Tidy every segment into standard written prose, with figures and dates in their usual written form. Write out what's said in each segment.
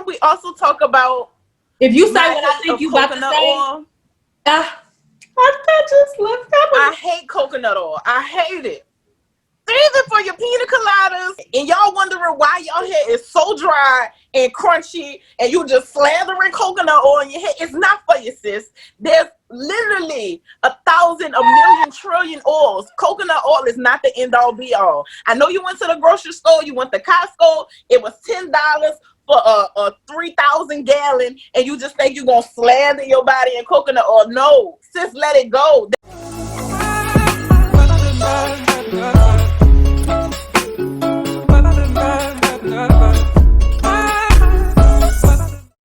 we also talk about if you say what I think you about to say? Oil? I just looked up. I hate coconut oil. I hate it. Even for your pina coladas, and y'all wondering why y'all hair is so dry and crunchy, and you just slathering coconut oil in your hair. It's not for you, sis. There's literally 1,000, a million, trillion oils. Coconut oil is not the end all be all. I know you went to the grocery store, you went to Costco, it was $10 for a 3,000 gallon, and you just think you're gonna slather your body in coconut oil. No, sis, let it go.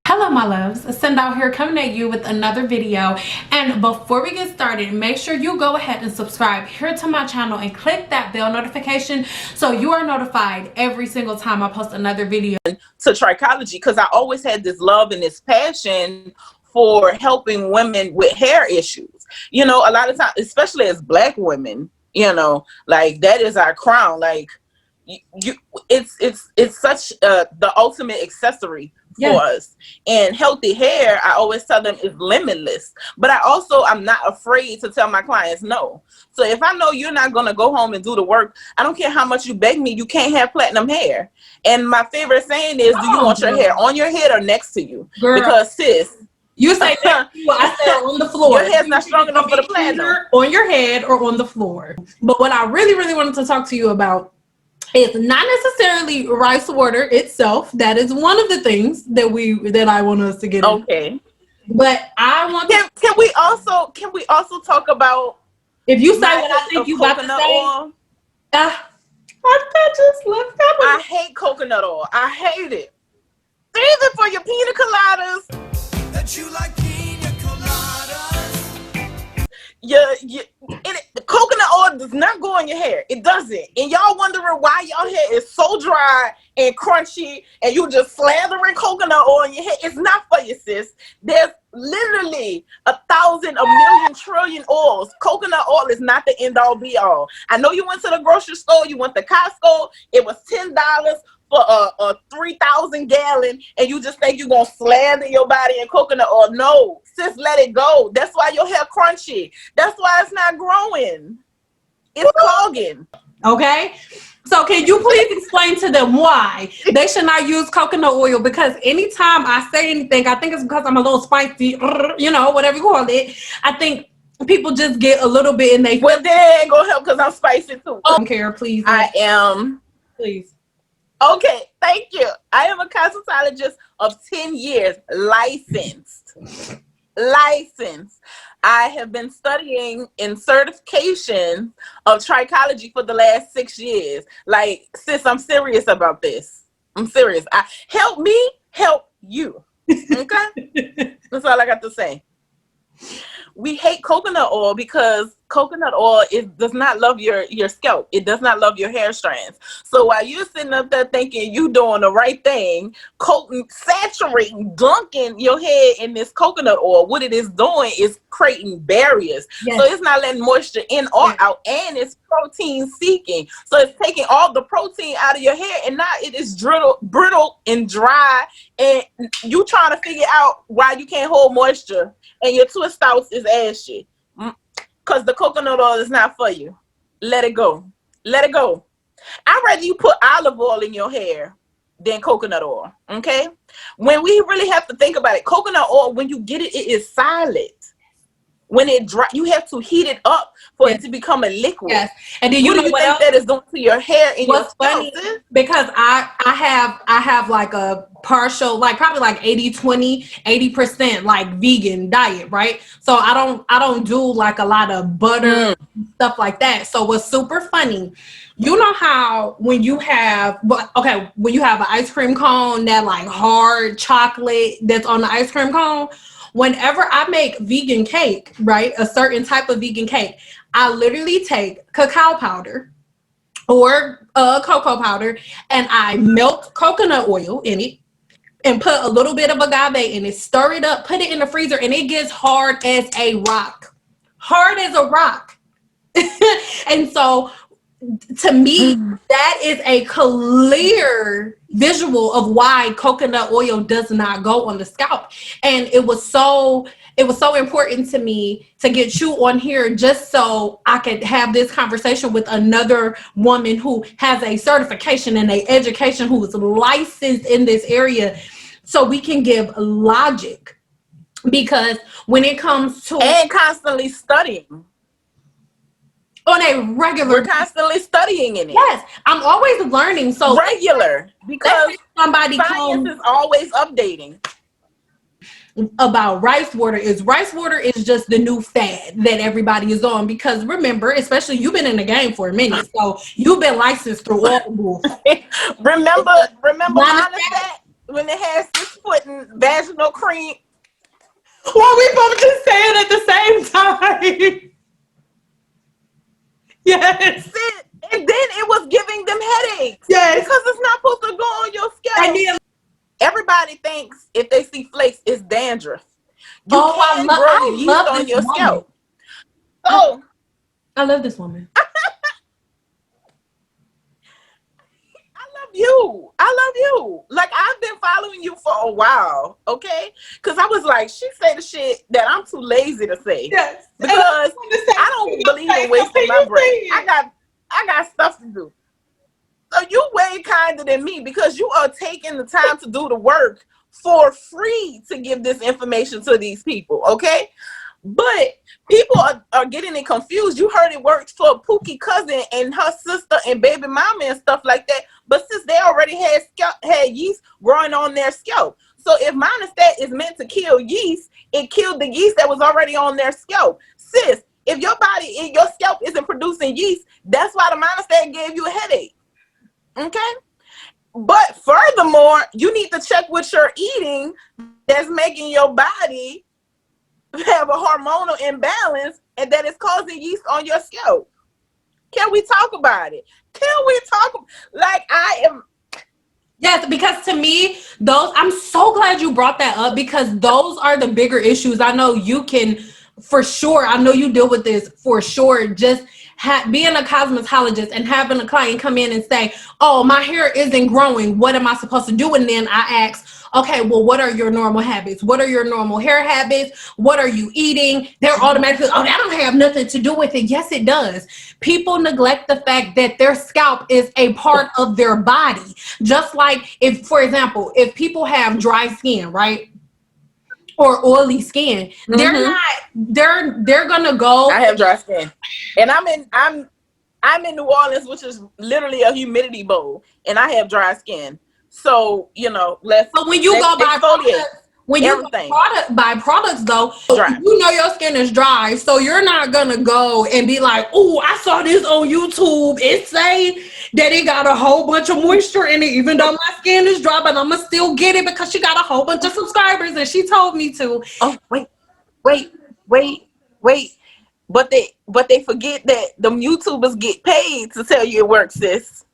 Hello my loves, Send Out here coming at you with another video. And before we get started, make sure you go ahead and subscribe here to my channel and click that bell notification so you are notified every single time I post another video. To Trichology, because I always had this love and this passion for helping women with hair issues. You know, a lot of times, especially as Black women, you know, like that is our crown. Like it's such the ultimate accessory for us. And healthy hair, I always tell them, is limitless. But I'm not afraid to tell my clients no. So if I know you're not gonna go home and do the work, I don't care how much you beg me, you can't have platinum hair. And my favorite saying is, do you want your hair on your head or next to you? Girl. Because sis, you say that, I said on the floor. Your hair's not strong enough for the platinum. On your head or on the floor. But what I really wanted to talk to you about is not necessarily rice water itself. That is one of the things that I want us to get into. Okay. But I want can we also talk about, if you say what I think you about to say? Oil? I just looked up. I hate coconut oil. I hate it. Even for your pina coladas. That you like pina coladas. Coconut oil does not go in your hair. It doesn't. And y'all wondering why y'all hair is so dry and crunchy, and you just slathering coconut oil in your hair. It's not for you, sis. There's literally 1,000, a million, trillion oils. Coconut oil is not the end all be all. I know you went to the grocery store, you went to Costco, it was $10 for a 3,000 gallon, and you just think you're gonna slather your body in coconut oil. No, sis, let it go. That's why your hair crunchy. That's why it's not growing. It's clogging. Okay, so can you please explain to them why they should not use coconut oil? Because anytime I say anything, I think it's because I'm a little spicy, you know, whatever you call it. I think people just get a little bit and they. Well, they ain't gonna help because I'm spicy too. I don't care, please. I am. Please. Okay, thank you. I am a cosmetologist of 10 years, licensed. I have been studying in certification of trichology for the last 6 years. Like, sis, I'm serious about this. I'm serious. Help me help you. Okay? That's all I got to say. We hate coconut oil because coconut oil does not love your scalp. It does not love your hair strands. So while you're sitting up there thinking you doing the right thing, saturating, dunking your hair in this coconut oil, what it is doing is creating barriers. Yes. So it's not letting moisture in or out, and it's protein seeking. So it's taking all the protein out of your hair, and now it is brittle and dry, and you trying to figure out why you can't hold moisture, and your twist outs is ashy. Because the coconut oil is not for you. Let it go. Let it go. I'd rather you put olive oil in your hair than coconut oil. Okay? When we really have to think about it, coconut oil, when you get it, it is solid. When it dry, you have to heat it up for it to become a liquid. Yes. And then you know what else that is doing to your hair and your scalp? Because I have like a partial, like probably like 80-20, 80% like vegan diet, right? So I don't do like a lot of butter stuff like that. So what's super funny, you know how when you have an ice cream cone, that like hard chocolate that's on the ice cream cone, whenever I make vegan cake, right, a certain type of vegan cake, I literally take cacao powder or cocoa powder, and I melt coconut oil in it and put a little bit of agave in it, stir it up, put it in the freezer, and it gets hard as a rock. Hard as a rock. And so to me, that is a clear visual of why coconut oil does not go on the scalp. And it was so important to me to get you on here just so I could have this conversation with another woman who has a certification and a education, who is licensed in this area, so we can give logic. Because when it comes to and constantly studying on a regular, we're constantly studying in it. Yes, I'm always learning. So regular, because somebody science is always updating. About rice water is just the new fad that everybody is on, because remember, especially you've been in the game for a minute, so you've been licensed through all the rules. remember Monistat, when it has 6 foot and vaginal cream? Well, we both just saying at the same time. Yes. And then it was giving them headaches. Yes. Because it's not supposed to go on your scalp. Everybody thinks if they see flakes, it's dandruff. You can grow yeast on your scalp. So I love this woman. I love you. Like, I've been following you for a while, okay? Because I was like, she say the shit that I'm too lazy to say. Yes. Because I don't believe in wasting my breath. I got stuff to do. So you way kinder than me, because you are taking the time to do the work for free to give this information to these people, okay? But people are getting it confused. You heard it worked for Pookie cousin and her sister and baby mama and stuff like that. But since they already had yeast growing on their scalp. So if Monistat is meant to kill yeast, it killed the yeast that was already on their scalp. Sis, if your scalp isn't producing yeast, that's why the Monistat gave you a headache. Okay? But furthermore, you need to check what you're eating that's making your body have a hormonal imbalance and that is causing yeast on your scalp. Can we talk about it? Yes, because to me, I'm so glad you brought that up, because those are the bigger issues. I know you can, for sure, I know you deal with this for sure. Just being a cosmetologist and having a client come in and say, oh, my hair isn't growing. What am I supposed to do? And then I ask, okay, well, what are your normal habits? What are your normal hair habits? What are you eating? They're automatically, oh, that don't have nothing to do with it. Yes, it does. People neglect the fact that their scalp is a part of their body. Just like if, for example, if people have dry skin, right? Or oily skin, they're gonna go. I have dry skin. And I'm in New Orleans, which is literally a humidity bowl, and I have dry skin. So, But when you go by products, when you buy products, though, you know your skin is dry, so you're not gonna go and be like, "Oh, I saw this on YouTube. It say that it got a whole bunch of moisture in it, even though my skin is dry, but I'ma still get it because she got a whole bunch of subscribers and she told me to." Oh, wait. But they forget that the YouTubers get paid to tell you it works, sis.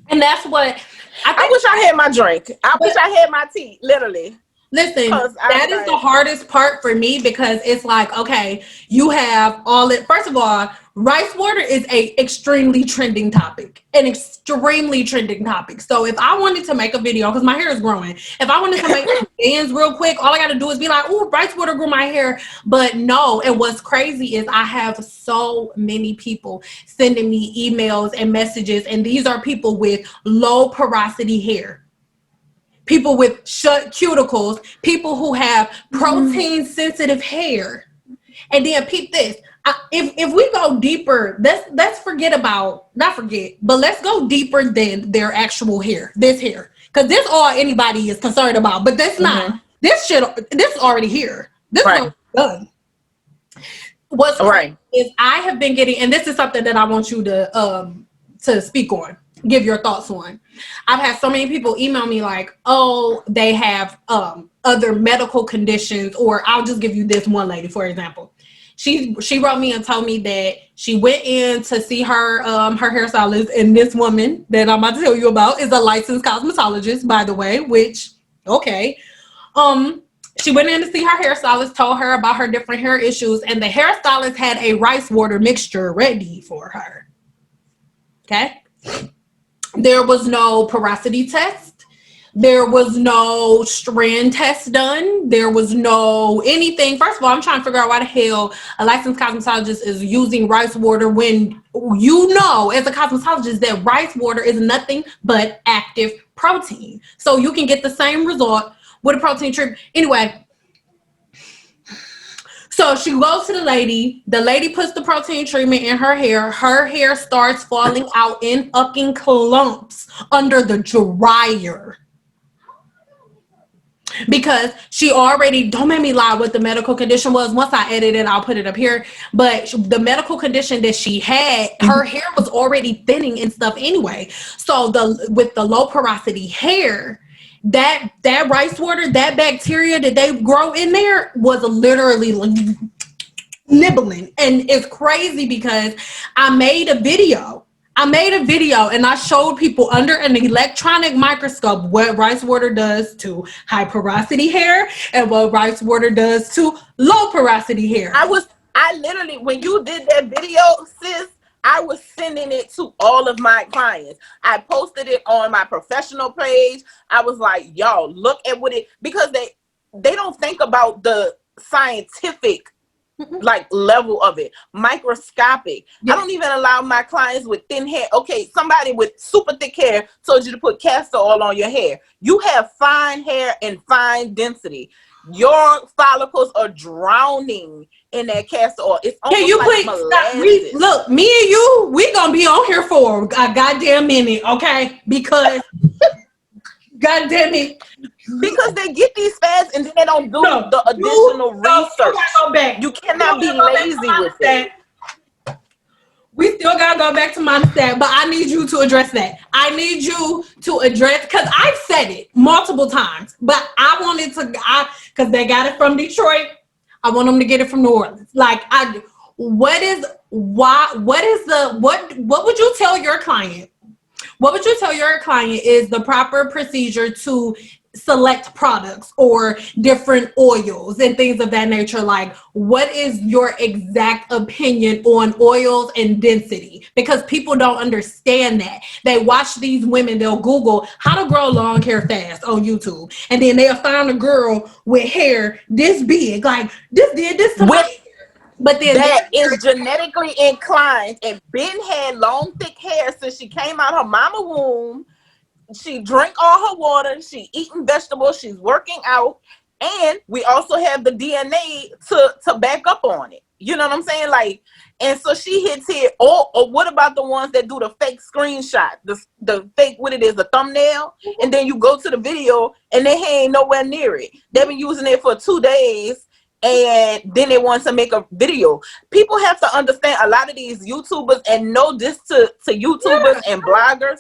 And that's what I wish I had my drink. I wish I had my tea, literally. Listen, that is the hardest part for me, because it's like, okay, you have all it. First of all, rice water is a extremely trending topic. So if I wanted to make a video, because my hair is growing, if I wanted to make bands real quick, all I got to do is be like, oh, rice water grew my hair. But no, and what's crazy is I have so many people sending me emails and messages, and these are people with low porosity hair. People with shut cuticles, people who have protein sensitive hair. And then peep this. If we go deeper, let's let's go deeper than their actual hair, this hair. Because this all anybody is concerned about, but that's not. This is already here. This is done. What's right is I have been getting, and this is something that I want you to speak on, give your thoughts on. I've had so many people email me like, oh, they have other medical conditions, or I'll just give you this one lady, for example. She wrote me and told me that she went in to see her hairstylist, and this woman that I'm about to tell you about is a licensed cosmetologist, by the way, which, okay. She went in to see her hairstylist, told her about her different hair issues, and the hairstylist had a rice water mixture ready for her. Okay? There was no porosity test. There was no strand test done. There was no anything. First of all, I'm trying to figure out why the hell a licensed cosmetologist is using rice water when you know as a cosmetologist that rice water is nothing but active protein. So you can get the same result with a protein treatment. Anyway, so she goes to the lady puts the protein treatment in her hair starts falling out in fucking clumps under the dryer. Because she already, don't make me lie what the medical condition was. Once I edit it, I'll put it up here. But the medical condition that she had, her hair was already thinning and stuff anyway. So with the low porosity hair, that rice water, that bacteria that they grow in there was literally nibbling. And it's crazy because I made a video and I showed people under an electronic microscope what rice water does to high porosity hair and what rice water does to low porosity hair. I literally, when you did that video, sis, I was sending it to all of my clients. I posted it on my professional page. I was like, y'all, look at what it, because they don't think about the scientific like level of it, microscopic. Yeah. I don't even allow my clients with thin hair. Okay, somebody with super thick hair told you to put castor oil on your hair. You have fine hair and fine density. Your follicles are drowning in that castor oil. It's almost like molasses. Look, me and you, we gonna be on here for a goddamn minute, okay? Because goddamn it. Because they get these fads and then they don't do the additional research. You cannot be lazy with that. We still gotta go back to mindset, but I need you to address that. I need you to address, because I've said it multiple times, but I wanted to, because they got it from Detroit, I want them to get it from New Orleans. Like, what would you tell your client? What would you tell your client is the proper procedure to select products or different oils and things of that nature? Like, what is your exact opinion on oils and density? Because people don't understand that. They watch these women, they'll Google how to grow long hair fast on YouTube, and then they'll find a girl with hair this big, like this did this to my hair. But then that is genetically inclined and Ben had long, thick hair since she came out her mama womb. She drank all her water. She eating vegetables. She's working out. And we also have the DNA to back up on it. You know what I'm saying? Like, and so she hits it. Or what about the ones that do the fake screenshot? The fake, what it is, the thumbnail? And then you go to the video and their hair ain't nowhere near it. They've been using it for 2 days. And then they want to make a video. People have to understand, a lot of these YouTubers, and no diss to YouTubers and bloggers,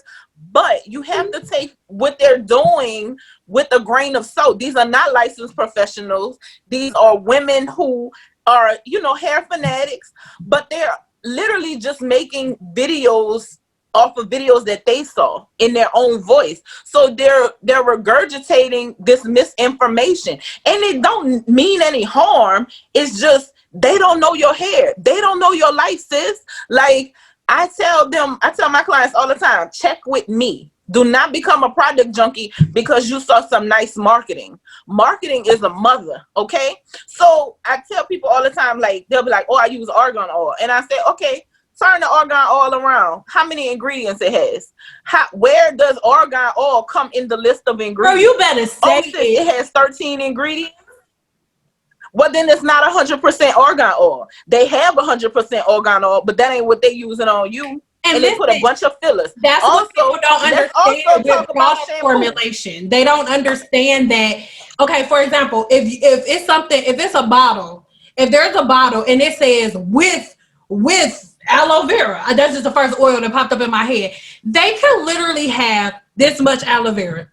but you have to take what they're doing with a grain of salt. These are not licensed professionals. These are women who are, hair fanatics, but they're literally just making videos off of videos that they saw in their own voice. So they're regurgitating this misinformation, and it don't mean any harm. It's just they don't know your hair. They don't know your life, sis. Like, I tell my clients all the time, check with me. Do not become a product junkie because you saw some nice marketing. Marketing is a mother, okay? So I tell people all the time, like, they'll be like, oh, I use argan oil. And I say, okay, turn the argan oil around. How many ingredients it has? Where does argan oil come in the list of ingredients? Bro, you better say it has 13 ingredients. Well, then it's not 100% argan oil. They have 100% argan oil, but that ain't what they using on you. And they put a bunch of fillers. That's also, what people don't understand with product formulation. They don't understand that. Okay, for example, if it's something, if it's a bottle, if there's a bottle and it says with aloe vera, that's just the first oil that popped up in my head. They can literally have this much aloe vera,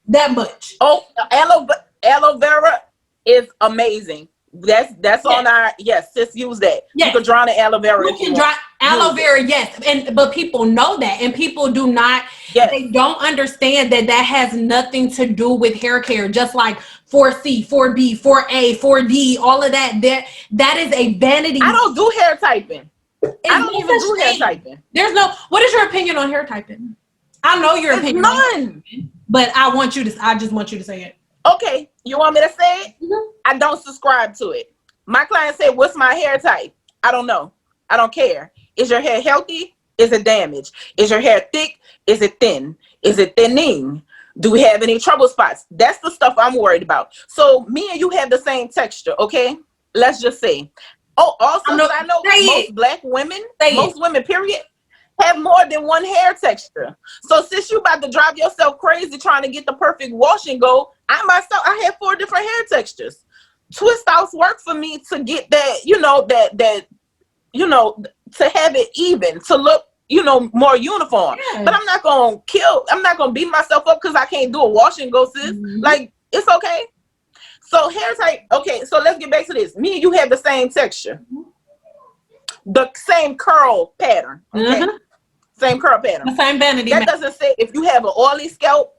that much. Oh, aloe vera is amazing. That's on our, yes, sis, use that. Yes. You can draw the aloe vera. You can draw aloe vera, yes. But people know that, and people do not, they don't understand that has nothing to do with hair care. Just like 4C, 4B, 4A, 4D, all of that. That is a vanity. I don't do hair typing. I don't even do hair typing. There's no, what is your opinion on hair typing? I know your opinion. None. But I just want you to say it. Okay, you want me to say it? Mm-hmm. I don't subscribe to it. My client said, what's my hair type? I don't know. I don't care. Is your hair healthy? Is it damaged? Is your hair thick? Is it thin? Is it thinning? Do we have any trouble spots? That's the stuff I'm worried about. So me and you have the same texture, okay? Let's just say. Oh, also, I know most black women, most women, period, have more than one hair texture. So since you about to drive yourself crazy trying to get the perfect wash and go, I have 4 different hair textures. Twist outs work for me to get that, to have it even, to look, more uniform. Yeah. But I'm not gonna beat myself up because I can't do a wash and go, sis. Mm-hmm. Like, it's okay. So hair type, okay, so let's get back to this. Me and you have the same texture. The same curl pattern. Okay. Mm-hmm. Same curl pattern. The same vanity. That doesn't say if you have an oily scalp,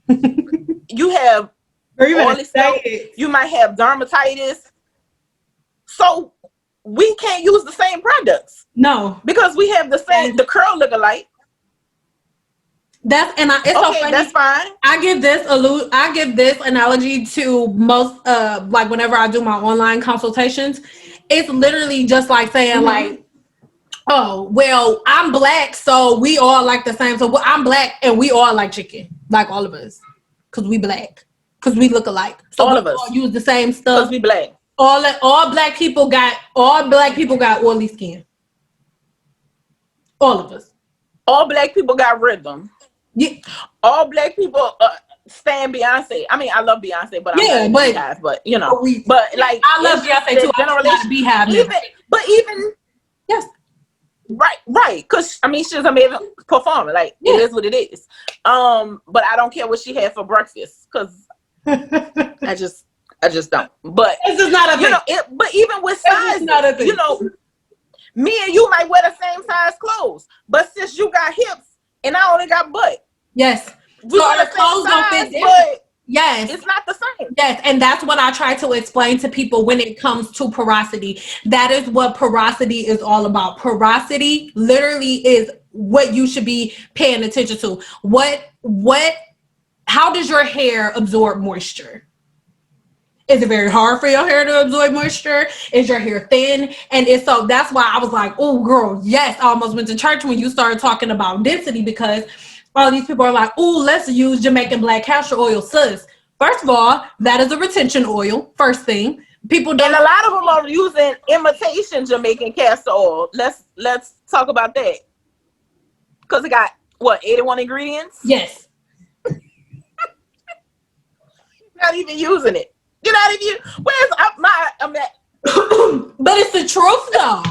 you have oily scalp, you might have dermatitis. So we can't use the same products. No. Because we have the same, the curl look alike. It's okay, so funny. That's fine. I give this analogy to most like whenever I do my online consultations. It's literally just like saying mm-hmm. like, oh, well, I'm black, so we all like the same. So I'm black and we all like chicken, like all of us, because we black, because we look alike. So all of us all use the same stuff. Because we black. All black people got oily skin. All of us. All black people got rhythm. Yeah. All black people stand Beyonce. I mean, I love Beyonce, but I'm not guys, but like I love Beyonce too. Even yes. Right. Because I mean, she's an amazing performer. Like it is what it is. But I don't care what she had for breakfast because I just don't. But this is not a thing. But even with size, me and you might wear the same size clothes, but since you got hips and I only got butt, yes, we so our clothes don't fit different. Yes, it's not the same. Yes, and that's what I try to explain to people when it comes to porosity. That is what porosity is all about. Porosity literally is what you should be paying attention to. How does your hair absorb moisture? Is it very hard for your hair to absorb moisture? Is your hair thin? And so that's why I was like, oh girl, yes, I almost went to church when you started talking about density, because all these people are like, oh, let's use Jamaican black castor oil, sis. First of all, that is a retention oil, first thing. People don't. And a lot of them are using imitation Jamaican castor oil. Let's talk about that. Because it got, 81 ingredients? Yes. Not even using it. You're not even, I'm at. But it's the truth though.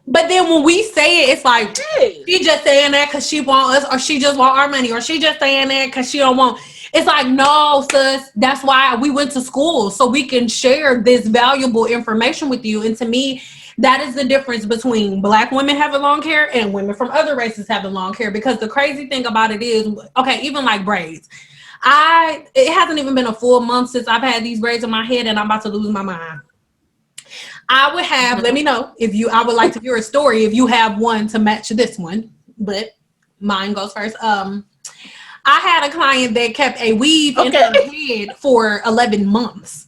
But then when we say it, it's like, she just saying that because she want us, or she just want our money, or she just saying that because she don't want. It's like, no, sis, that's why we went to school, so we can share this valuable information with you. And to me, that is the difference between black women having long hair and women from other races having long hair. Because the crazy thing about it is, okay, even like braids. It hasn't even been a full month since I've had these braids in my head and I'm about to lose my mind. I would have, let me know I would like to hear a story if you have one to match this one, but mine goes first. I had a client that kept a weave in her head for 11 months.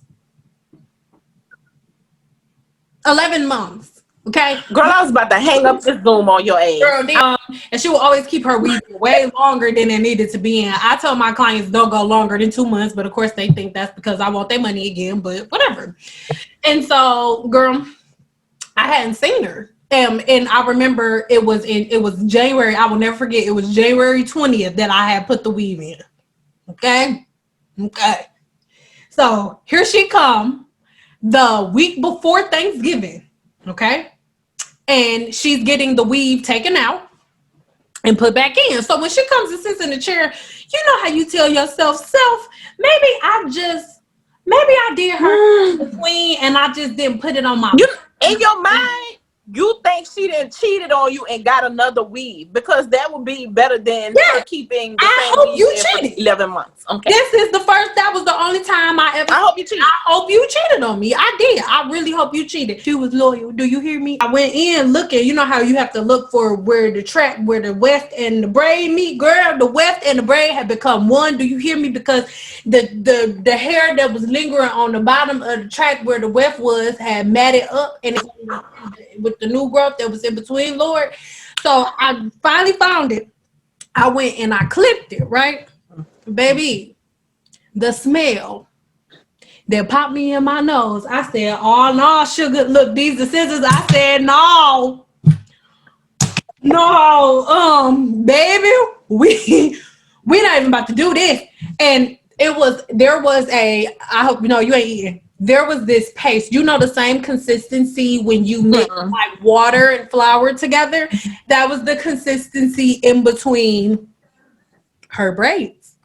11 months. Okay, girl, I was about to hang up this Zoom on your ass. Girl, and she will always keep her weave way longer than it needed to be in. I tell my clients don't go longer than 2 months, but of course they think that's because I want their money again. But whatever. And so, girl, I hadn't seen her, and I remember it was January. I will never forget. It was January 20th that I had put the weave in. Okay. So here she come, the week before Thanksgiving. Okay. And she's getting the weave taken out and put back in. So when she comes and sits in the chair, you know how you tell yourself, maybe Maybe I did her in between and I just didn't put it on my... You, in your mind, you think she didn't cheated on you and got another weave, because that would be better than her keeping the same weave for 11 months. Okay. This is the first, that was the only time I ever... I hope you cheated. I hope you cheated on me. I did. I really hope you cheated. She was loyal. Do you hear me? I went in looking, you know how you have to look for where the weft and the braid meet, girl. The weft and the braid had become one. Do you hear me? Because the hair that was lingering on the bottom of the track where the weft was had matted up, and with the new growth that was in between, Lord. So I finally found it. I went and I clipped it, right? Baby, the smell that popped me in my nose. I said, oh no, sugar, look, these the scissors. I said, no, baby, we not even about to do this. And there was I hope you know you ain't eating. There was this paste, you know, the same consistency when you mix like water and flour together. That was the consistency in between her braids.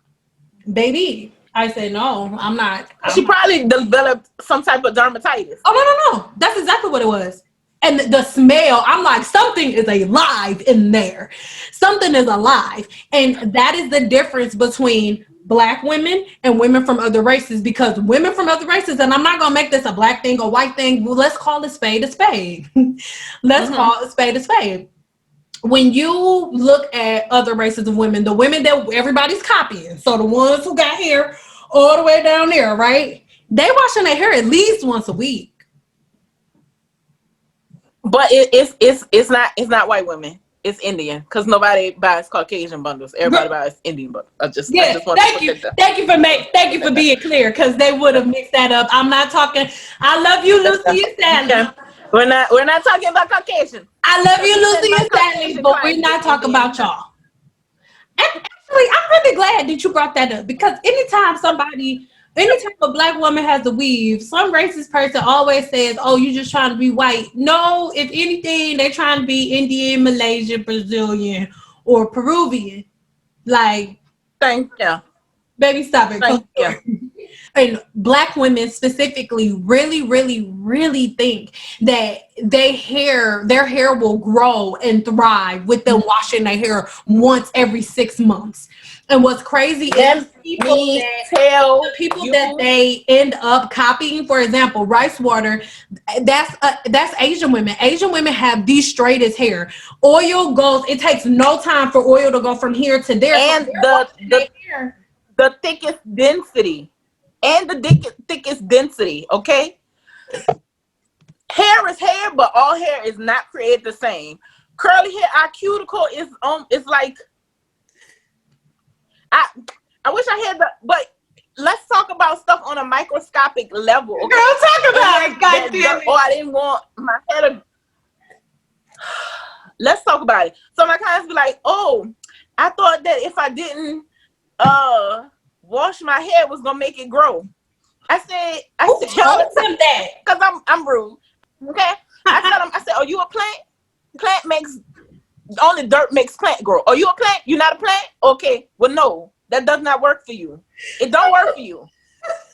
Baby, I said, no, I'm not. She probably developed some type of dermatitis. Oh, no. That's exactly what it was. And the smell, I'm like, something is alive in there. Something is alive. And that is the difference between Black women and women from other races, because women from other races, and I'm not going to make this a Black thing or white thing. Well, let's call it spade a spade. Let's call it spade a spade. When you look at other races of women, the women that everybody's copying, so the ones who got hair all the way down there, right? They washing their hair at least once a week. But it's not white women. It's Indian, because nobody buys Caucasian bundles. Everybody buys Indian bundles. I just want thank you for being clear, because they would have mixed that up. I'm not talking. I love you, Lucy and Sally. Yeah. We're not talking about Caucasian. I love you, Lucy and Sally, but we're not talking about y'all. Actually, I'm really glad that you brought that up, because anytime a Black woman has a weave, some racist person always says, oh, you just trying to be white. No, if anything, they're trying to be Indian, Malaysian, Brazilian, or Peruvian. Like, thank you. Baby, stop it. Thank you. And Black women specifically really, really, really think that their hair will grow and thrive with them washing their hair once every 6 months. And what's crazy is the people that they end up copying, for example, rice water, that's Asian women. Asian women have the straightest hair. Oil goes, it takes no time for oil to go from here to there. And the thickest density. And the thickest density, okay? Hair is hair, but all hair is not created the same. Curly hair, our cuticle is like, I wish I had but let's talk about stuff on a microscopic level. Okay? Girl, talk about it. God damn it. Oh, I didn't want my hair to... Let's talk about it. So my clients be like, oh, I thought that if I didn't wash my hair was gonna make it grow. I said, tell them that, because I'm rude. Okay. I said, are you a plant? Plant makes, only dirt makes plant grow. Are you a plant? You're not a plant? Okay. Well, no, that does not work for you. It don't work for you.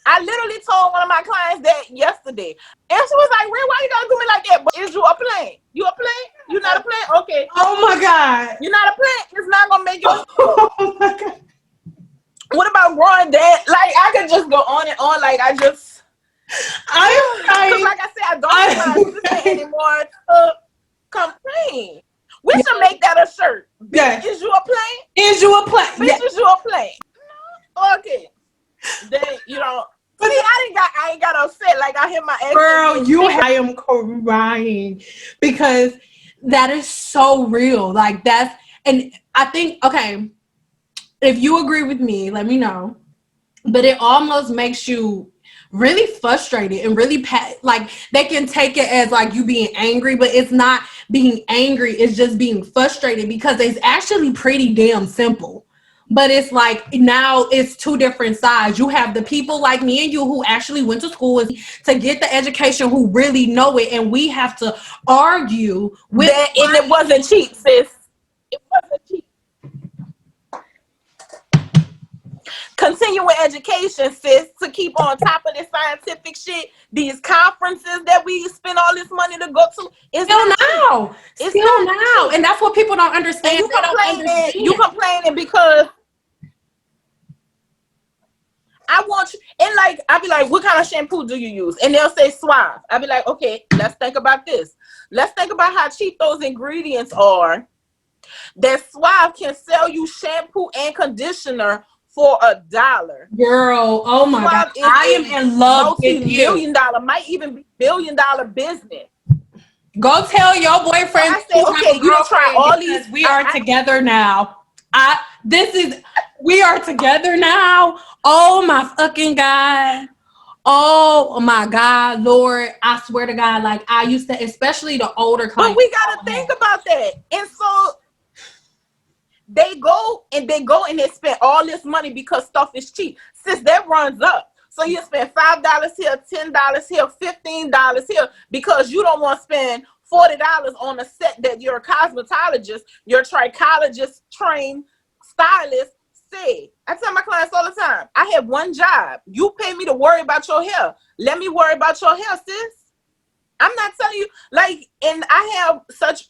I literally told one of my clients that yesterday, and she was like, "Why you gotta do me like that? But is you a plant? You a plant? You not a plant? Okay. Oh my God. You're not a plant. It's not gonna make you. Oh my God. What about growing that? Like, I could just go on and on. Like, because like I said, I don't want to anymore to complain. We should make that a shirt. Yes. Is you a plant? Is you a plant? Bitch, is you a plant? No? Okay. Then, you know, see, I ain't got upset. Like, I hear my ex. Girl, I am crying, because that is so real. Like, and I think, okay, if you agree with me, let me know. But it almost makes you really frustrated and really like they can take it as like you being angry, but it's not being angry. It's just being frustrated, because it's actually pretty damn simple. But it's like now it's two different sides. You have the people like me and you who actually went to school to get the education, who really know it, and we have to argue with that. And it wasn't cheap, sis. It wasn't cheap. Continue. continuing education, sis, to keep on top of this scientific shit. These conferences that we spend all this money to go to. It's Still not now. cheap. Still now. And that's what people don't understand. And you complaining because I want you, and like, I'll be like, what kind of shampoo do you use? And they'll say Suave. I'll be like, okay, let's think about this. Let's think about how cheap those ingredients are. That Suave can sell you shampoo and conditioner for $1. Girl, oh my God. I am in love with you. Multi-million-dollar, might even be $1 billion business. Go tell your boyfriend. So I say, okay, you don't try all these. We are together now. We are together now. Oh my fucking God. Oh my God, Lord. I swear to God, like I used to, especially the older clients. But we gotta think about that. And so they go and they spend all this money because stuff is cheap. Since that runs up. So you spend $5 here, $10 here, $15 here because you don't want to spend $40 on a set that you're a cosmetologist, your trichologist trained stylist say. I tell my clients all the time, I have one job. You pay me to worry about your hair. Let me worry about your hair, sis. I'm not telling you, like, and I have such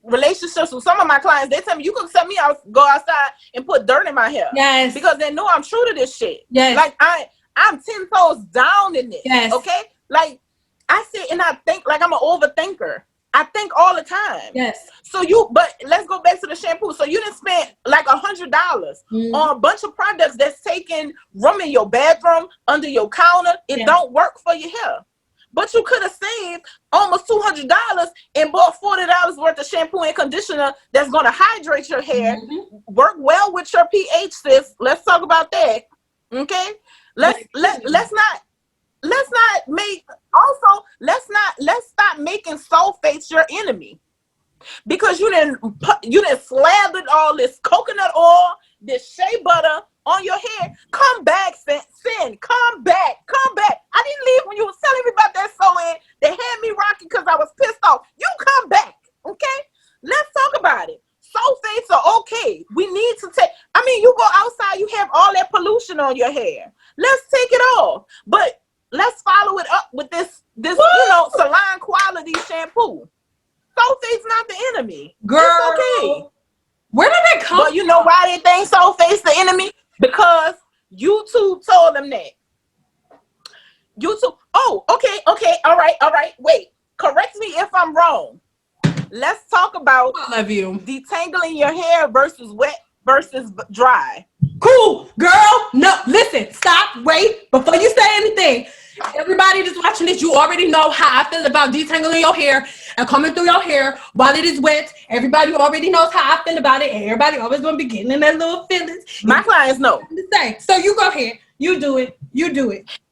relationships with some of my clients. They tell me, you can send me out, go outside and put dirt in my hair. Yes. Because they know I'm true to this shit. Yes. Like, I'm 10 toes down in this. Yes. Okay? Like, I sit and I think like I'm an overthinker. I think all the time. Yes. But let's go back to the shampoo. So you didn't spend like $100 on a bunch of products that's taking room in your bathroom, under your counter. It don't work for your hair. But you could have saved almost $200 and bought $40 worth of shampoo and conditioner that's going to hydrate your hair, work well with your pH, sis. Let's talk about that. Okay? Let's stop making sulfates your enemy. Because you didn't slathered all this coconut oil, this shea butter on your hair. Come back, Sin. Come back. I didn't leave when you was telling me about that sew-in. They had me rocking because I was pissed off. You come back, okay? Let's talk about it. Sulfates are okay. We need to take, you go outside, you have all that pollution on your hair. Let's take it off. But let's follow it up with this salon quality shampoo. Sulfate's not the enemy. Girl, it's okay. Where did that come from? But you know why they think sulfate's the enemy? Because YouTube told them that. YouTube. Oh, okay. All right. Wait. Correct me if I'm wrong. Let's talk about detangling your hair versus wet versus dry. Cool, girl. No, listen. Stop. Wait. Before you say anything. Everybody that's watching this, you already know how I feel about detangling your hair and coming through your hair while it is wet. Everybody already knows how I feel about it. And everybody always gonna be getting in that little feelings. My clients know. So you go ahead. You do it.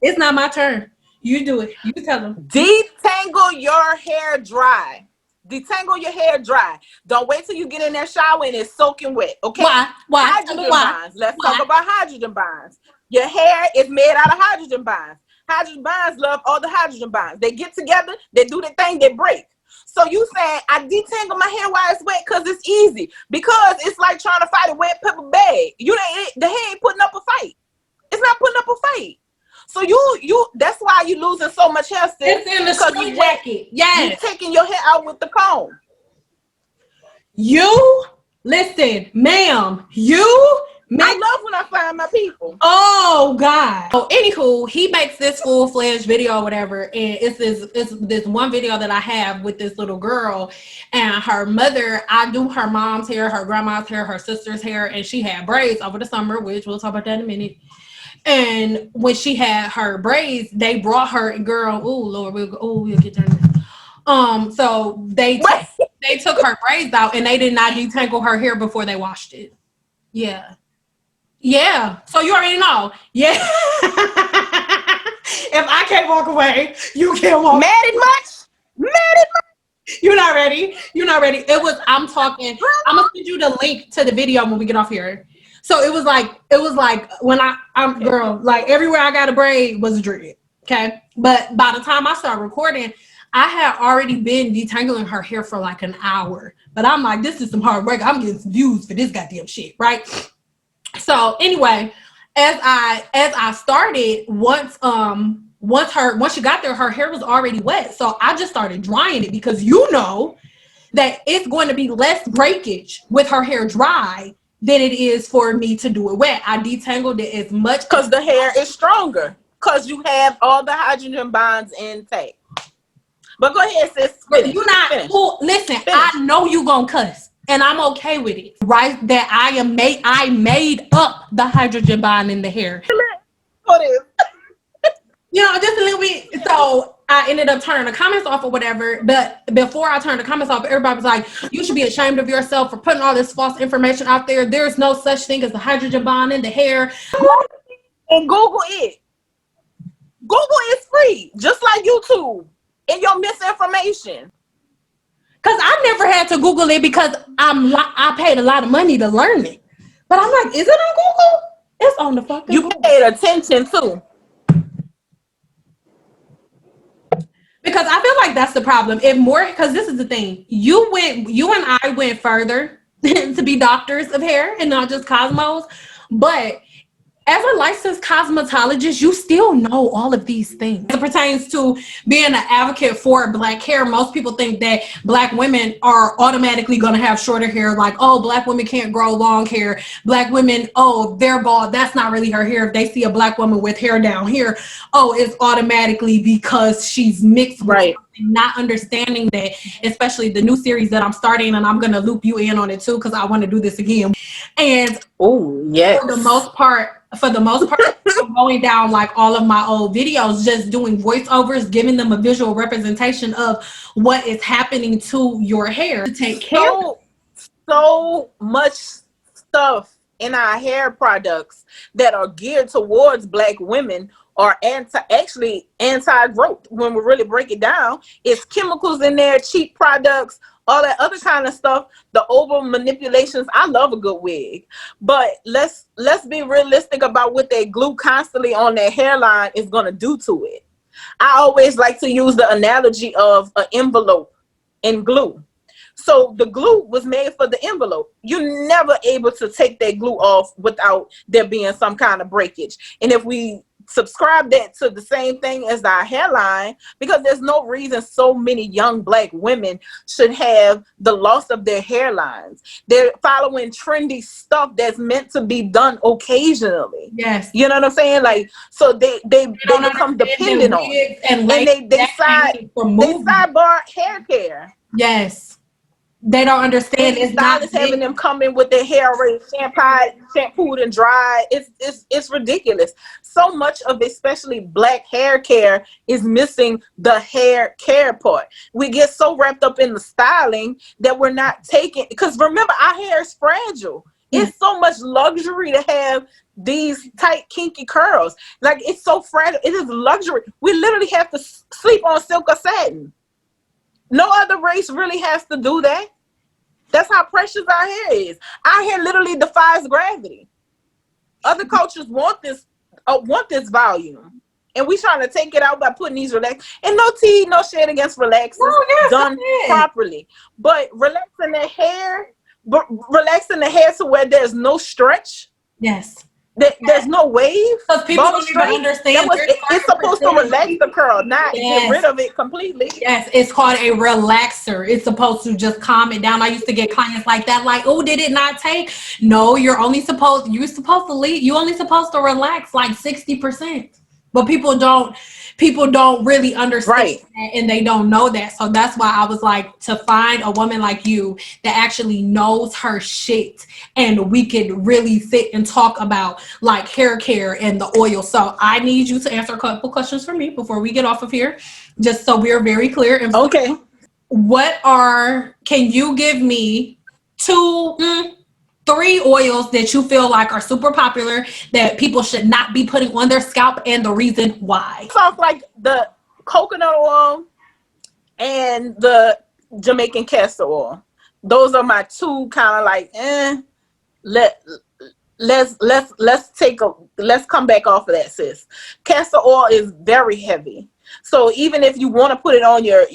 It's not my turn. You do it. You tell them. Detangle your hair dry. Detangle your hair dry. Don't wait till you get in that shower and it's soaking wet. Okay? Why? Hydrogen bonds. Let's talk about hydrogen bonds. Your hair is made out of hydrogen bonds. Hydrogen bonds love all the hydrogen bonds. They get together, they do the thing, they break. So you saying I detangle my hair while it's wet because it's easy. Because it's like trying to fight a wet paper bag. The hair ain't putting up a fight. It's not putting up a fight. So you that's why you losing so much hair, sis. It's in the straight jacket. Yes. You taking your hair out with the comb. Listen, ma'am, I love when I find my people. Oh God. So anywho, he makes this full-fledged video or whatever, and it's this one video that I have with this little girl and her mother. I do her mom's hair, her grandma's hair, her sister's hair, and she had braids over the summer, which we'll talk about that in a minute. And when she had her braids, they brought her, girl, oh Lord, we'll get done. So they took her braids out and they did not detangle her hair before they washed it. Yeah. So you already know. Yeah. If I can't walk away, you can't walk. Mad at much? You're not ready. I'm gonna send you the link to the video when we get off here. So it was like when I'm girl, like everywhere I got a braid was a dread. Okay. But by the time I started recording, I had already been detangling her hair for like an hour. But I'm like, this is some hard work. I'm getting some views for this goddamn shit, right? So anyway, as I started, once she got there, her hair was already wet. So I just started drying it because you know that it's going to be less breakage with her hair dry than it is for me to do it wet. I detangled it as much because the hair is stronger because you have all the hydrogen bonds intact. But go ahead, sis. Finish. You're not. Finish. Well, listen, Finish. I know you gonna cuss. And I'm okay with it, right? That I made up the hydrogen bond in the hair. You know, just a little bit. So I ended up turning the comments off or whatever. But before I turned the comments off, everybody was like, you should be ashamed of yourself for putting all this false information out there. There's no such thing as the hydrogen bond in the hair. And Google it. Google is free, just like YouTube. And your misinformation. Because I never had to Google it because I paid a lot of money to learn it. But I'm like, is it on Google? It's on the fucking You Google. paid attention too. Because I feel like that's the problem. Because this is the thing. You and I went further to be doctors of hair and not just cosmos. But as a licensed cosmetologist, you still know all of these things. As it pertains to being an advocate for Black hair, most people think that Black women are automatically going to have shorter hair. Like, oh, Black women can't grow long hair. Black women, oh, they're bald. That's not really her hair. If they see a Black woman with hair down here, oh, it's automatically because she's mixed. Right. Not understanding that, especially the new series that I'm starting, and I'm going to loop you in on it too because I want to do this again. And oh, yes. For the most part, I'm going down like all of my old videos, just doing voiceovers, giving them a visual representation of what is happening to your hair to take care of. So much stuff in our hair products that are geared towards Black women are anti-growth. When we really break it down, it's chemicals in there, cheap products, all that other kind of stuff, the over manipulations. I love a good wig, but let's be realistic about what they glue constantly on their hairline is going to do to it. I always like to use the analogy of an envelope and glue. So the glue was made for the envelope. You're never able to take that glue off without there being some kind of breakage. And if we subscribe that to the same thing as our hairline, because there's no reason so many young Black women should have the loss of their hairlines. They're following trendy stuff that's meant to be done occasionally. Yes. You know what I'm saying? Like, so they become dependent on it. And they sidebar hair care. Yes. They don't understand. It's not having them come in with their hair already shampooed and dried. It's ridiculous. So much of especially Black hair care is missing the hair care part. We get so wrapped up in the styling that we're not taking, because remember, our hair is fragile. It's so much luxury to have these tight kinky curls. Like, it's so fragile. It is luxury. We literally have to sleep on silk or satin. No other race really has to do that. That's how precious our hair is. Our hair literally defies gravity. Other cultures want this volume, and we trying to take it out by putting these relax. And no tea, no shade against relaxers, done properly. But relaxing the hair to where there's no stretch. Yes. There's no wave. Because people don't even understand. It's supposed to relax the curl, not get rid of it completely. Yes, it's called a relaxer. It's supposed to just calm it down. I used to get clients like that, like, oh, did it not take? No, you're only supposed to relax like 60%. But people don't really understand that, and they don't know that. So that's why I was like, to find a woman like you that actually knows her shit, and we could really sit and talk about like hair care and the oil. So I need you to answer a couple questions for me before we get off of here, just so we're very clear. And okay, can you give me 3 oils that you feel like are super popular that people should not be putting on their scalp, and the reason why? Sounds like the coconut oil and the Jamaican castor oil. Those are my 2 kind of like, let's come back off of that, sis. Castor oil is very heavy. So even if you want to put it on your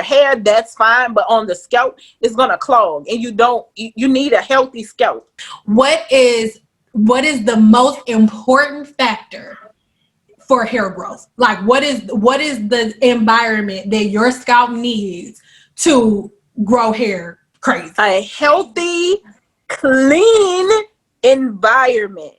hair, that's fine. But on the scalp, it's going to clog. And you need a healthy scalp. What is what is the most important factor for hair growth? Like what is the environment that your scalp needs to grow hair crazy? A healthy, clean environment.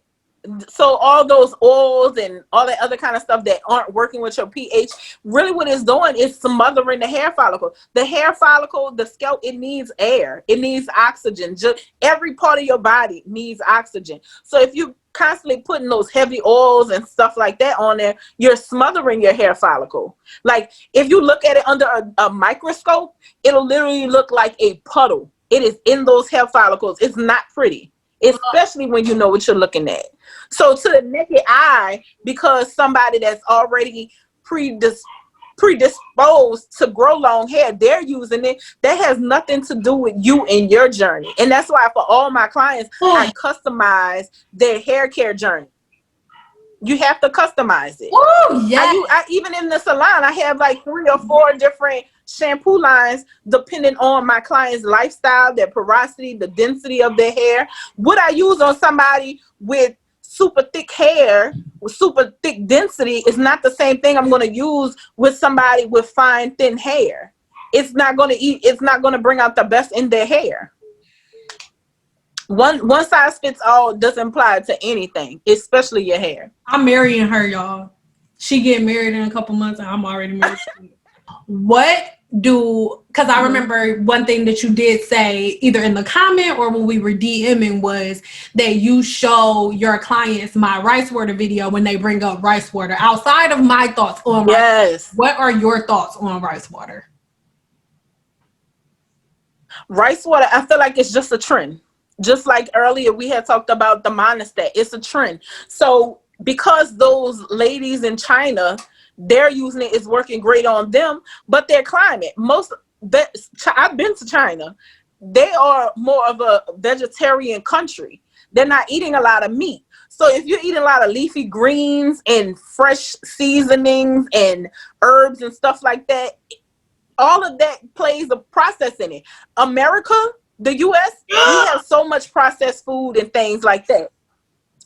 So all those oils and all that other kind of stuff that aren't working with your pH, really what it's doing is smothering the hair follicle. The hair follicle, the scalp, it needs air. It needs oxygen. Just every part of your body needs oxygen. So if you constantly putting those heavy oils and stuff like that on there, you're smothering your hair follicle. Like if you look at it under a microscope, it'll literally look like a puddle. It is in those hair follicles. It's not pretty, especially when you know what you're looking at. So to the naked eye, because somebody that's already predisposed to grow long hair, they're using it, that has nothing to do with you and your journey. And that's why for all my clients, I customize their hair care journey. You have to customize it. Oh, yeah. I even in the salon, I have like 3 or 4 different shampoo lines depending on my client's lifestyle, their porosity, the density of their hair. What I use on somebody with super thick hair, with super thick density, is not the same thing I'm going to use with somebody with fine, thin hair. It's not going to bring out the best in their hair. One size fits all doesn't apply to anything, especially your hair. I'm marrying her, y'all. She getting married in a couple months and I'm already married. Because I remember one thing that you did say either in the comment or when we were DMing was that you show your clients my rice water video when they bring up rice water. Outside of my thoughts on rice water, what are your thoughts on rice water? Rice water, I feel like it's just a trend. Just like earlier we had talked about the monostat, it's a trend. So because those ladies in China, they're using it, it's working great on them, but their climate, I've been to China, they are more of a vegetarian country. They're not eating a lot of meat. So if you're eating a lot of leafy greens and fresh seasonings and herbs and stuff like that, all of that plays a process in it. America, the US, we have so much processed food and things like that.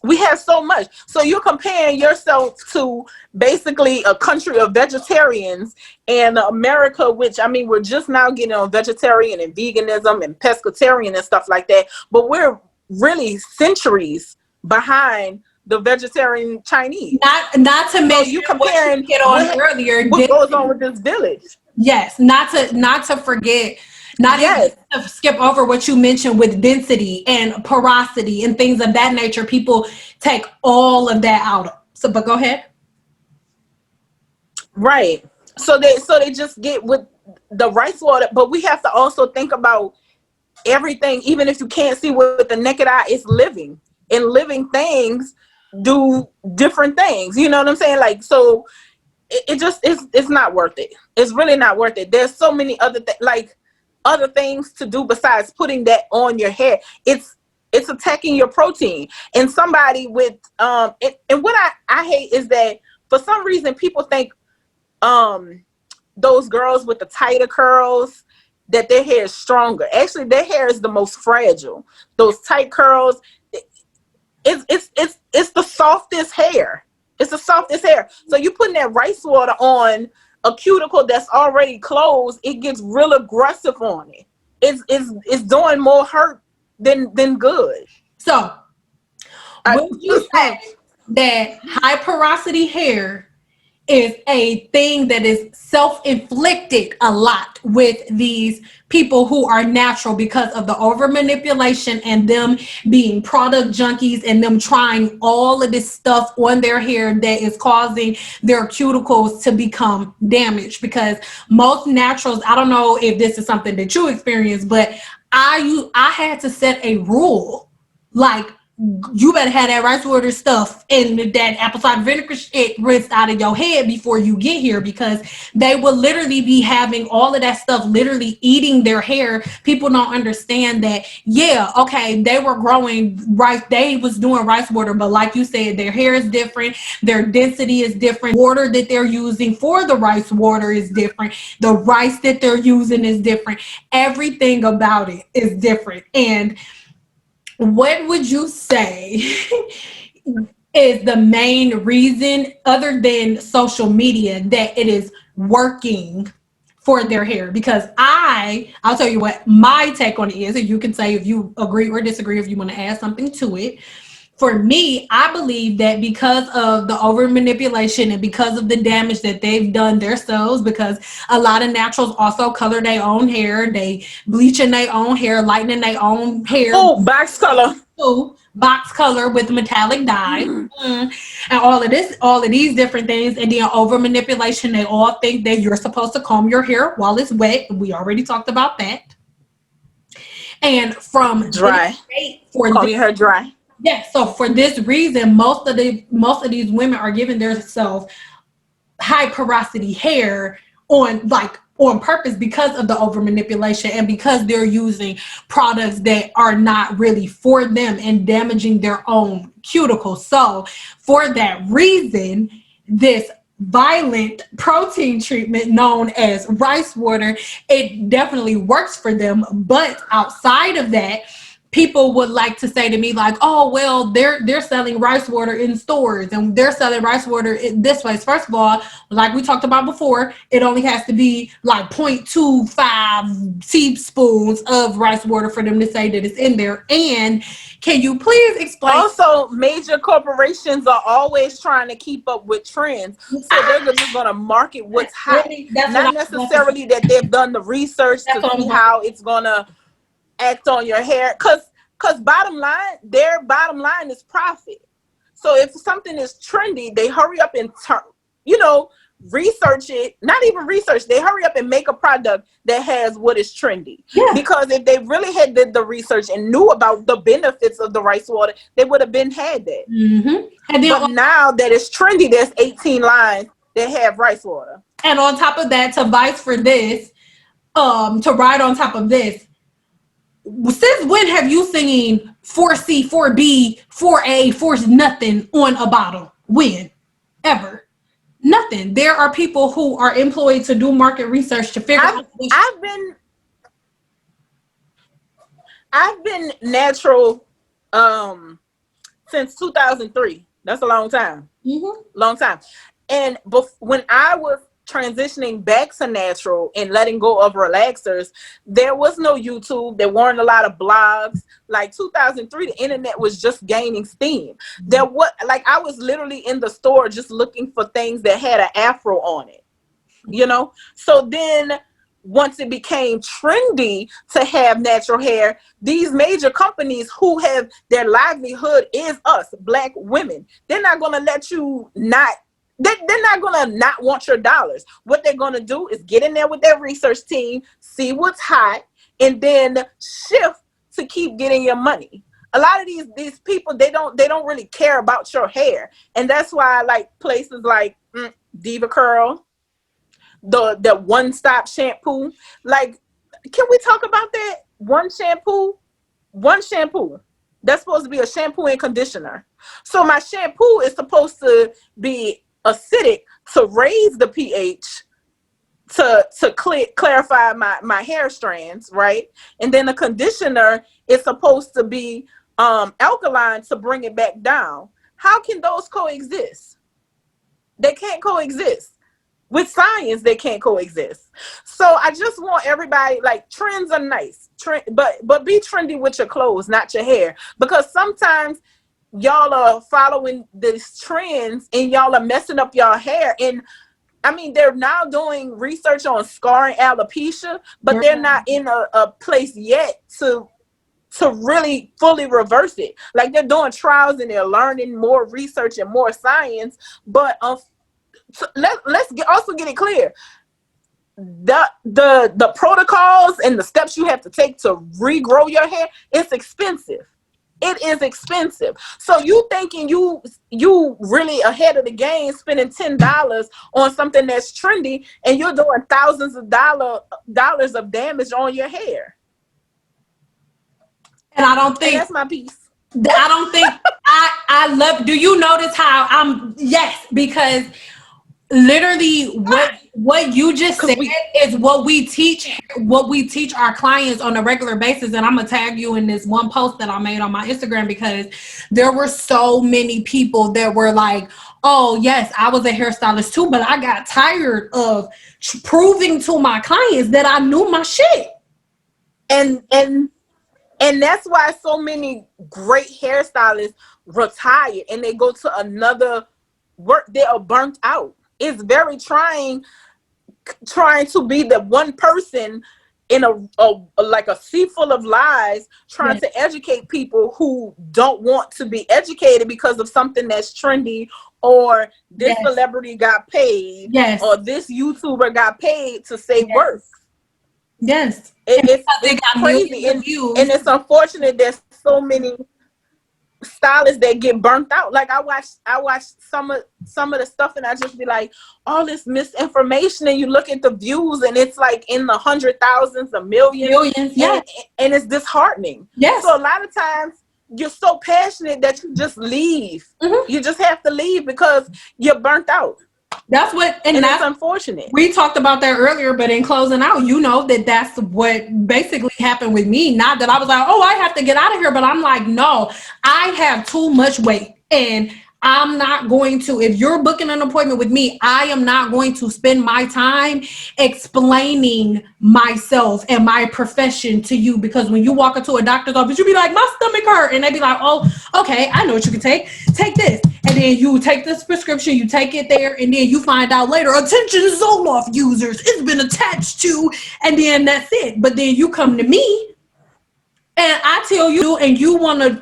We have so much. So you're comparing yourself to basically a country of vegetarians, and America, which, I mean, we're just now getting on vegetarian and veganism and pescatarian and stuff like that. But we're really centuries behind the vegetarian Chinese. Not to mention you comparing what you hit on earlier. What goes on with this village? Yes, not to forget. Not even to skip over what you mentioned with density and porosity and things of that nature. People take all of that out. So, but go ahead. Right. So they just get with the rice water, but we have to also think about everything. Even if you can't see with the naked eye, it's living, and living things do different things. You know what I'm saying? Like, so it's not worth it. It's really not worth it. There's so many other other things to do besides putting that on your hair. It's attacking your protein. And somebody with and what I hate is that for some reason people think those girls with the tighter curls, that their hair is stronger. Actually, their hair is the most fragile. Those tight curls, it's the softest hair. It's the softest hair. So you putting that rice water on a cuticle that's already closed, it gets real aggressive on it. It's doing more hurt than good. So would you say that high porosity hair is a thing that is self-inflicted a lot with these people who are natural because of the over manipulation and them being product junkies and them trying all of this stuff on their hair that is causing their cuticles to become damaged? Because most naturals, I don't know if this is something that you experience, but I had to set a rule, like, you better have that rice water stuff and that apple cider vinegar shit rinsed out of your head before you get here, because they will literally be having all of that stuff literally eating their hair. People don't understand that. Yeah, okay, they were growing rice, they was doing rice water, but like you said, their hair is different, their density is different, water that they're using for the rice water is different, the rice that they're using is different, everything about it is different. And What would you say is the main reason, other than social media, that it is working for their hair? Because I'll tell you what my take on it is, and you can say if you agree or disagree, if you want to add something to it. For me, I believe that because of the over manipulation and because of the damage that they've done themselves, because a lot of naturals also color their own hair, they bleaching their own hair, lightening their own hair. Oh, box color. Box color with metallic dye, and all of these different things, and then over manipulation. They all think that you're supposed to comb your hair while it's wet. We already talked about that. And from Dry. Comb your hair dry. Yeah, so for this reason, most of these women are giving themselves high porosity hair on purpose because of the over manipulation and because they're using products that are not really for them and damaging their own cuticles. So for that reason, this violent protein treatment known as rice water, it definitely works for them. But outside of that, people would like to say to me like, oh, well, they're selling rice water in stores and they're selling rice water in this place. First of all, like we talked about before, it only has to be like 0.25 teaspoons of rice water for them to say that it's in there. And can you please explain? Also, major corporations are always trying to keep up with trends. So they're just going to market what's hot. Not necessarily that they've done the research to see how it's going to act on your hair, because bottom line, their bottom line is profit. So if something is trendy, they hurry up and research it. Not even research, they hurry up and make a product that has what is trendy. Because if they really had did the research and knew about the benefits of the rice water, they would have been had that. And then, but now that it's trendy, there's 18 lines that have rice water. And on top of that, to ride on top of this, since when have you seen 4C, 4B, 4A, 4 nothing on a bottle? When? Ever? Nothing. There are people who are employed to do market research to figure out. I've been natural since 2003. That's a long time. Long time. And when I was transitioning back to natural and letting go of relaxers, there was no YouTube. There weren't a lot of blogs. Like 2003, the internet was just gaining steam. I was literally in the store just looking for things that had an afro on it, So then once it became trendy to have natural hair, these major companies who have their livelihood is us, Black women, they're not going to let you they're not going to not want your dollars. What they're going to do is get in there with their research team, see what's hot, and then shift to keep getting your money. A lot of these people, they don't really care about your hair. And that's why like places like Diva Curl, the one-stop shampoo. Like, can we talk about that? One shampoo. That's supposed to be a shampoo and conditioner. So my shampoo is supposed to be acidic to raise the pH to clarify my hair strands, right? And then the conditioner is supposed to be alkaline to bring it back down. How can those coexist? They can't coexist. With science, they can't coexist. So I just want everybody, like, trends are nice, but be trendy with your clothes, not your hair, because sometimes y'all are following these trends and y'all are messing up y'all hair. And I mean, they're now doing research on scar and alopecia, but they're not in a place yet to really fully reverse it. Like, they're doing trials and they're learning more research and more science. But let's also get it clear. The protocols and the steps you have to take to regrow your hair, it's expensive. It is expensive. So you thinking you really ahead of the game, spending $10 on something that's trendy, and you're doing thousands of dollars of damage on your hair. And I don't think that's my piece. I don't think I love. Do you notice how I'm? Yes, because literally what you just said is what we teach our clients on a regular basis. And I'm gonna tag you in this one post that I made on my Instagram, because there were so many people that were like, oh yes, I was a hairstylist too, but I got tired of proving to my clients that I knew my shit. And that's why so many great hairstylists retire and they go to another work. They are burnt out. It's very trying to be the one person in a sea full of lies, trying to educate people who don't want to be educated because of something that's trendy, or this celebrity got paid, or this YouTuber got paid to say work. Yes. It's crazy, and it's unfortunate there's so many stylists that get burnt out. Like I watched some of the stuff, and I just be like, all this misinformation, and you look at the views and it's like in the 100,000s, a millions, and it's disheartening. So a lot of times you're so passionate that you just leave. You just have to leave because you're burnt out. That's what, and that's unfortunate. We talked about that earlier, but in closing out, you know that's what basically happened with me. Not that I was like, oh, I have to get out of here, but I'm like, no, I have too much weight, and I'm not going to, if you're booking an appointment with me, I am not going to spend my time explaining myself and my profession to you, because when you walk into a doctor's office, you be like, my stomach hurt, and they be like, oh, okay, I know what you can take this, and then you take this prescription, you take it there, and then you find out later, attention Zoloft users, it's been attached to, and then that's it. But then you come to me and I tell you, and you want to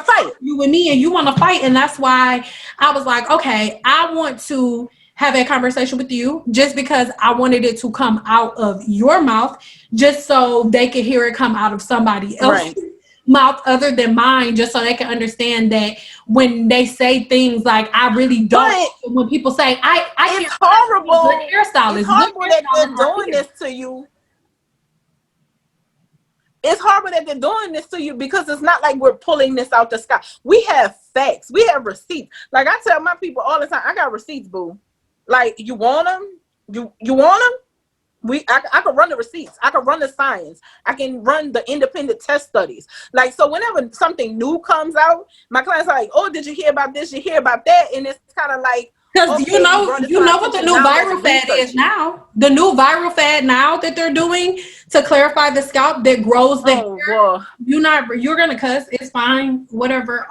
fight. You and me, and you want to fight. And that's why I was like, okay, I want to have that conversation with you, just because I wanted it to come out of your mouth, just so they could hear it come out of somebody else's mouth other than mine, just so they can understand that when they say things like, I really don't, when people say, I it's horrible. Hairstylist. It's horrible that they're doing this to you. It's horrible that they're doing this to you, because it's not like we're pulling this out the sky. We have facts. We have receipts. Like I tell my people all the time, I got receipts, boo. Like, you want them? You want them? I can run the receipts. I can run the science. I can run the independent test studies. Like, so whenever something new comes out, my clients are like, oh, did you hear about this? You hear about that? And it's kind of like, because you know what the new viral fad is now. The new viral fad now that they're doing to clarify the scalp that grows the hair. You're gonna cuss. It's fine. Whatever.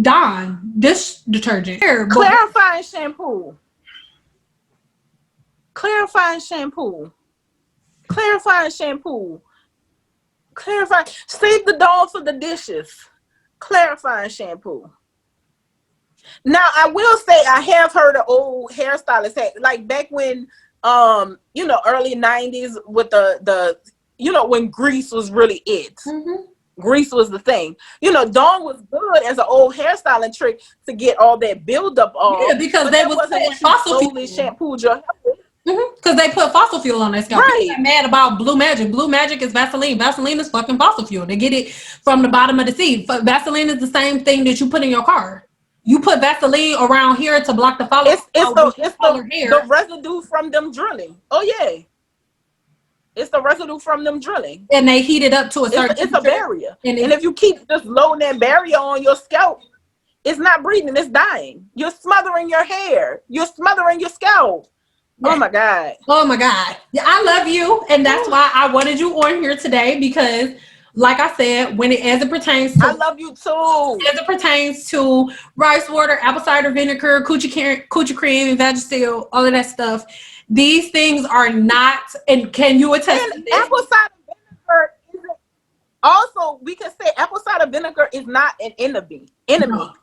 Dawn dish detergent. Clarifying shampoo. Clarifying shampoo. Clarifying shampoo. Clarifying. Save the Dawn for the dishes. Clarifying shampoo. Now, I will say I have heard of old hairstylists, like back when, early 90s with the when grease was really it. Grease was the thing. Dawn was good as an old hairstyling trick to get all that buildup off. Yeah, because they was putting fossil fuel. Shampooed your hair. Because they put fossil fuel on their scalp. Right. People get mad about Blue Magic. Blue Magic is Vaseline. Vaseline is fucking fossil fuel. They get it from the bottom of the sea. Vaseline is the same thing that you put in your car. You put Vaseline around here to block the follow. It's the residue from them drilling. Oh yeah, it's the residue from them drilling. And they heat it up to a certain. It's a barrier, and if you keep just loading that barrier on your scalp, it's not breathing. It's dying. You're smothering your hair. You're smothering your scalp. Yeah. Oh my God. Oh my God. I love you, and that's why I wanted you on here today, because, like I said, as it pertains to, I love you too. As it pertains to rice water, apple cider vinegar, coochie cream, Vagisil, all of that stuff, these things are not. And can you attest to this? Apple cider vinegar isn't. Also, we can say apple cider vinegar is not an enemy.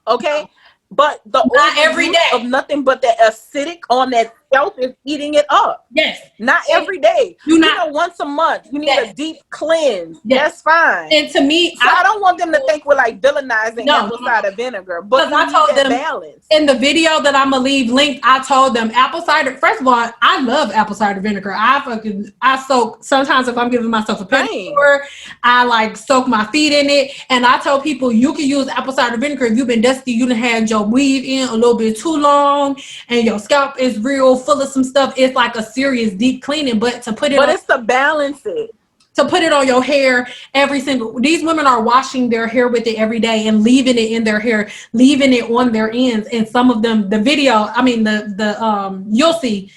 Okay, but the not every day of nothing but that acidic on that scalp is eating it up. Yes. Not every day. You know, once a month, you need a deep cleanse. Yes. That's fine. And to me, so I don't want them to think we're like villainizing apple cider vinegar, but I told them balance. In the video that I'm gonna leave linked, I told them apple cider. First of all, I love apple cider vinegar. I soak sometimes if I'm giving myself a pedicure, I like soak my feet in it. And I told people you can use apple cider vinegar if you've been dusty, you done had your weave in a little bit too long, and your scalp is real full of some stuff. It's like a serious deep cleaning, but to put it it's to balance it. To put it on your hair these women are washing their hair with it every day and leaving it in their hair, leaving it on their ends. And some of them, the video, I mean, you'll see